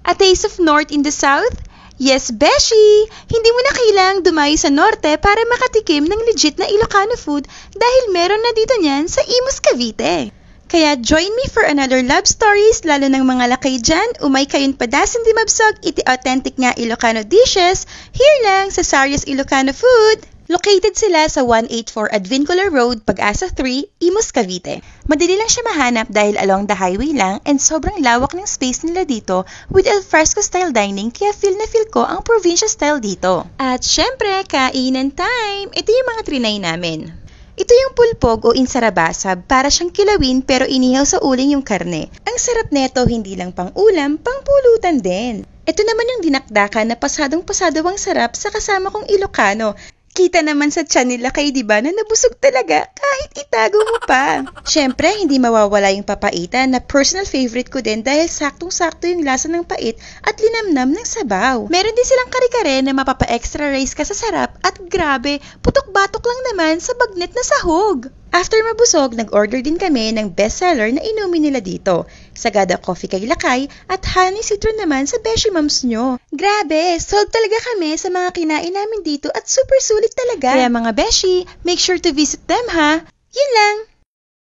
A taste of North in the South? Yes, Beshi! Hindi mo na kailangang dumayo sa Norte para makatikim ng legit na Ilocano food dahil meron na dito niyan sa Imus, Cavite. Kaya join me for another love stories lalo ng mga lakay dyan, umay kayon padasan di mabsog iti authentic nga Ilocano dishes here lang sa Sarias Ilocano Food. Located sila sa 184 Advincula Road, Pag-asa 3, Imus, Cavite. Madali lang siya mahanap dahil along the highway lang and sobrang lawak ng space nila dito with al fresco style dining kaya feel na feel ko ang provincia style dito. At syempre, kainan time! Ito yung mga trinay namin. Ito yung pulpog o insarabasab para siyang kilawin pero inihaw sa uling yung karne. Ang sarap neto hindi lang pang ulam, pang pulutan din. Ito naman yung dinakdakan na pasadong-pasado ang sarap sa kasama kong Ilocano. Kita naman sa tiyan nila kay diba na nabusog talaga kahit itago mo pa. Syempre, hindi mawawala yung papaitan na personal favorite ko din dahil saktong-sakto yung lasa ng pait at linamnam ng sabaw. Meron din silang kare-kare na mapapa-extra rice ka sa sarap at grabe, putok-batok lang naman sa bagnet na sahog. After mabusog, nag-order din kami ng bestseller na inumin nila dito. Sagada Coffee kay Lakay at Honey Citron naman sa Beshi Moms nyo. Grabe, sold talaga kami sa mga kinain namin dito at super sulit talaga. Kaya mga Beshi, make sure to visit them ha. Yun lang!